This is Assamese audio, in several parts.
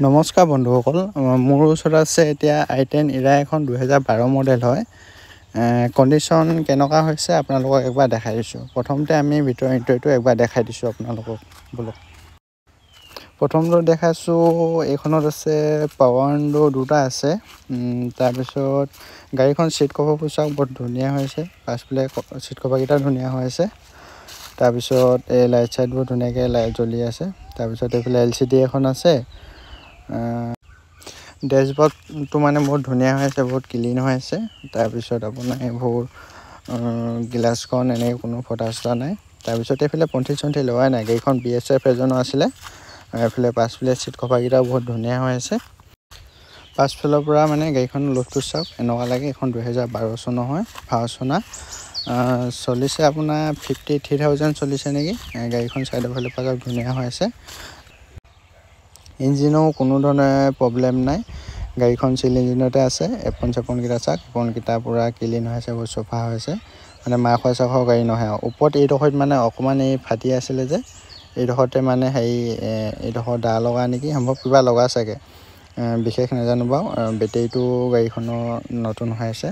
নমস্কাৰ বন্ধুসকল, মোৰ ওচৰত আছে এতিয়া i10 ইৰা এখন 2012 মডেল হয়। কণ্ডিশ্যন কেনেকুৱা হৈছে আপোনালোকক একবাৰ দেখাই দিছোঁ। প্ৰথমতে আমি ভিতৰৰ ইণ্টেৰিয়ৰটো একবাৰ দেখাই দিছোঁ আপোনালোকক। বলক, প্ৰথমটো দেখাইছোঁ। এইখনত আছে পাৱাৰ উইণ্ডো দুটা আছে। তাৰপিছত গাড়ীখন ছিট কভাৰবোৰ চাওক, বহুত ধুনীয়া হৈছে। পাছফালে ছিট কভাৰকেইটা ধুনীয়া হৈ আছে। তাৰপিছত এই লাইট চাইটবোৰ ধুনীয়াকৈ লাইট জ্বলি আছে। তাৰপিছত এইফালে LCD এখন আছে। ডেছবৰ্ডটো মানে বহুত ধুনীয়া হৈ আছে, বহুত ক্লিন হৈ আছে। তাৰপিছত আপোনাৰ এইবোৰ গ্লাছখন এনেকৈ কোনো ফটা চটা নাই। তাৰপিছত এইফালে পণ্ঠি চণ্ঠি লোৱাই নাই। গাড়ীখন BSF এজনো আছিলে। এইফালে পাছফালে ছিট কভাৰকেইটাও বহুত ধুনীয়া হৈ আছে। পাছফালৰ পৰা মানে গাড়ীখনৰ লুকটো চাওক, এনেকুৱা লাগে এইখন 2012 চনৰ হয়, ভাৰ্চনা। চলিছে আপোনাৰ 53,000 চলিছে নেকি। গাড়ীখন চাইডৰ ফালৰ পৰা ধুনীয়া হৈ আছে। ইঞ্জিনো কোনো ধৰণৰ প্ৰব্লেম নাই। গাড়ীখন চিল ইঞ্জিনতে আছে। এপন চেপনকেইটা চাওক, এপনকেইটা পূৰা ক্লিন হৈ আছে, বহুত চফা হৈছে। মানে মাখৰ চাখৰ গাড়ী নহয় আৰু। ওপৰত এইডোখৰত মানে অকণমান এই ফাটি আছিলে যে, এইডোখৰতে মানে এইডোখৰ দা লগা নেকি, সম্ভৱ কিবা লগা চাগে, বিশেষ নাজানো বাৰু। বেটেৰীটো গাড়ীখনৰ নতুন হৈ আছে,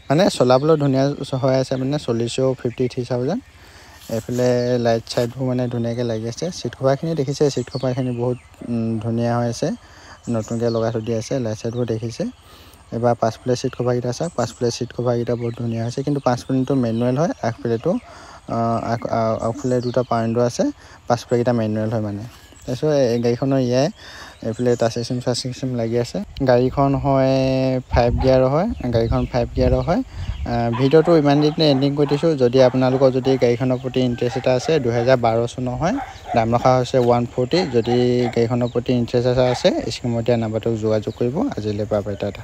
মানে চলাবলৈ ধুনীয়া হৈ আছে। মানে চলিছেও 53,000। এইফালে লাইট চাইটবোৰ মানে ধুনীয়াকৈ লাগি আছে। ছিট কভাৰখিনি দেখিছে, ছিট কভাৰখিনি বহুত ধুনীয়া হৈ আছে, নতুনকৈ লগাই থৈ দিয়া আছে। লাইট চাইটবোৰ দেখিছে। এবাৰ পাছফালে ছিট কভাৰকেইটা চাওক, পাছফালে ছিট কভাৰকেইটা বহুত ধুনীয়া হৈছে। কিন্তু পাছফালেটো মেনুৱেল হয়, আগফালে দুটা পাৱাৰ উইণ্ডো আছে, পাছফালেকেইটা মেনুৱেল হয় মানে। তাৰপিছত এই গাড়ীখনৰ এইফালে টাচ চিষ্টেম লাগি আছে। গাড়ীখন হয় 5 গিয়াৰৰ হয়। গাড়ীখন 5 গিয়াৰৰ হয়। ভিডিঅ'টো ইমান দিনে এণ্ডিং কৰি দিছোঁ। যদি আপোনালোকৰ যদি গাড়ীখনৰ প্ৰতি ইণ্টাৰেষ্ট এটা আছে, 2012 চনৰ হয়, দাম ৰখা হৈছে 140। যদি গাড়ীখনৰ প্ৰতি ইণ্টাৰেষ্ট আছে, স্ক্ৰীণত দিয়া নাম্বাৰটোক যোগাযোগ কৰিব। আজিলৈ বাই বাই, টাটা।